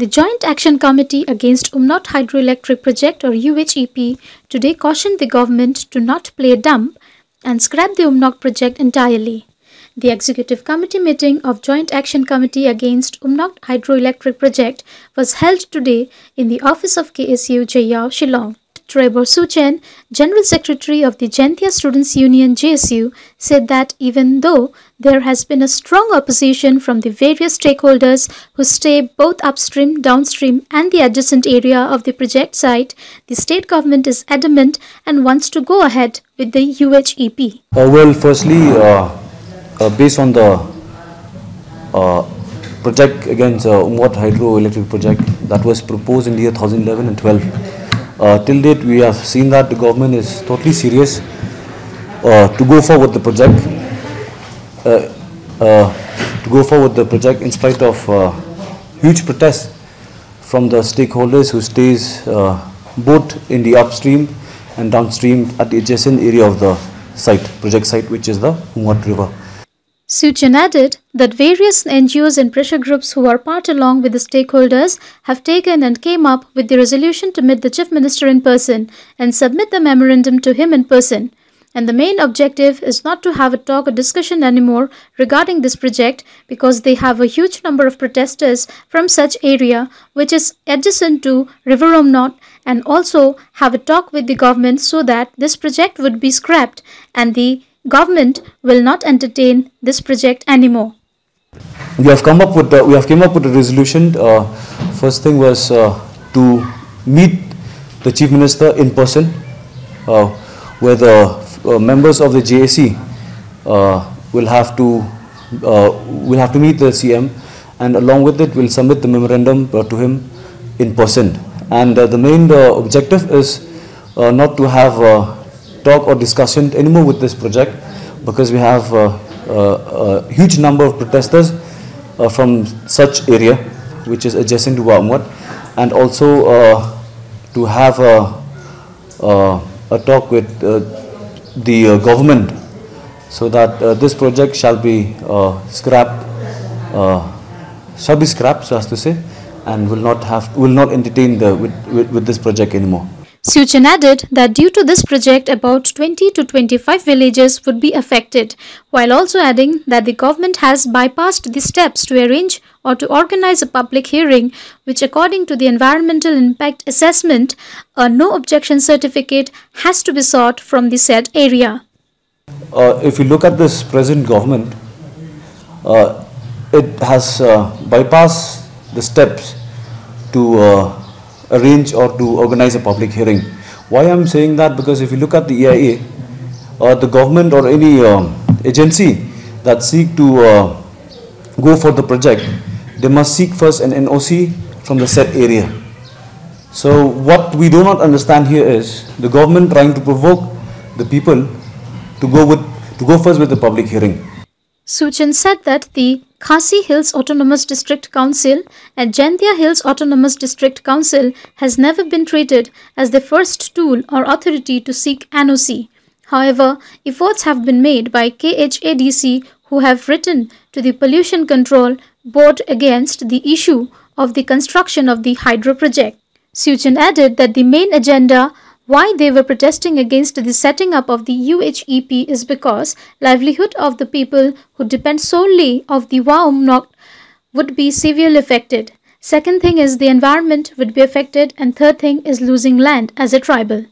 The Joint Action Committee against Umngot Hydro Electric Project or UHEP today cautioned the government to not play dumb and scrap the Umngot project entirely. The Executive Committee meeting of Joint Action Committee against Umngot Hydro Electric Project was held today in the office of KSU Jaiaw Shillong. Treibor Suchen, General Secretary of the Jaintia Students Union JSU, said that even though there has been a strong opposition from the various stakeholders who stay both upstream, downstream and the adjacent area of the project site, the state government is adamant and wants to go ahead with the UHEP. Well, firstly, based on the project against Umngot Hydro Electric Project that was proposed in the year 2011 and 12, till date, we have seen that the government is totally serious to go forward with the project. In spite of huge protests from the stakeholders who stays both in the upstream and downstream at the adjacent area of the site, project site, which is the Umngot River. Suchen added that various NGOs and pressure groups who are part along with the stakeholders have taken and came up with the resolution to meet the Chief Minister in person and submit the memorandum to him in person. And the main objective is not to have a talk or discussion anymore regarding this project because they have a huge number of protesters from such area which is adjacent to River Umngot, and also have a talk with the government so that this project would be scrapped and the government will not entertain this project anymore. We have come up with a resolution. First thing was to meet the Chief Minister in person, where the members of the JAC will have to meet the CM, and along with it, we'll submit the memorandum to him in person. And the main objective is not to have talk or discussion anymore with this project, because we have a huge number of protesters from such area which is adjacent to Umngot, and also to have a talk with the government so that this project shall be scrapped, so as to say, and will not entertain with this project anymore. Suchen added that due to this project, about 20 to 25 villages would be affected, while also adding that the government has bypassed the steps to arrange or to organize a public hearing, which according to the environmental impact assessment, a no objection certificate has to be sought from the said area. If you look at this present government, it has bypassed the steps to arrange or to organize a public hearing. Why I'm saying that? Because if you look at the EIA, the government or any agency that seek to go for the project, they must seek first an NOC from the said area. So what we do not understand here is the government trying to provoke the people to go first with the public hearing. Suchen said that the Khasi Hills Autonomous District Council and Jaintia Hills Autonomous District Council has never been treated as the first tool or authority to seek NOC. However, efforts have been made by KHADC, who have written to the Pollution Control Board against the issue of the construction of the hydro project. Suchen added that the main agenda why they were protesting against the setting up of the UHEP is because livelihood of the people who depend solely on the Umngot would be severely affected. Second thing is the environment would be affected, and third thing is losing land as a tribal.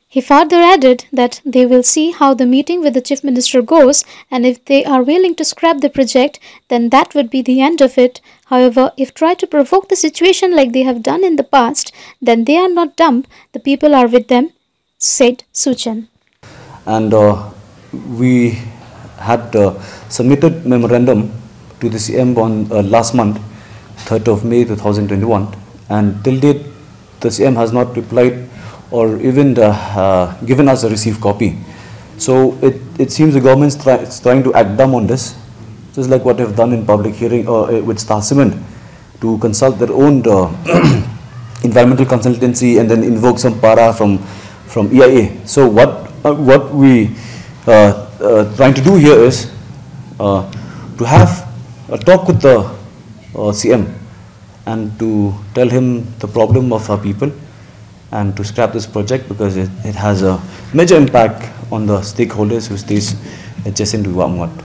He further added that they will see how the meeting with the Chief Minister goes, and if they are willing to scrap the project, then that would be the end of it. However, if try to provoke the situation like they have done in the past, then they are not dumb, the people are with them, said Suchen. And we had submitted memorandum to the CM on last month, 3rd of May 2021, and till date the CM has not replied or even given us a received copy. So it seems the government is trying to act dumb on this, just like what they've done in public hearing with Star Cement, to consult their own environmental consultancy and then invoke some para from EIA. So what we trying to do here is to have a talk with the CM and to tell him the problem of our people and to scrap this project because it has a major impact on the stakeholders who stays adjacent to Umngot.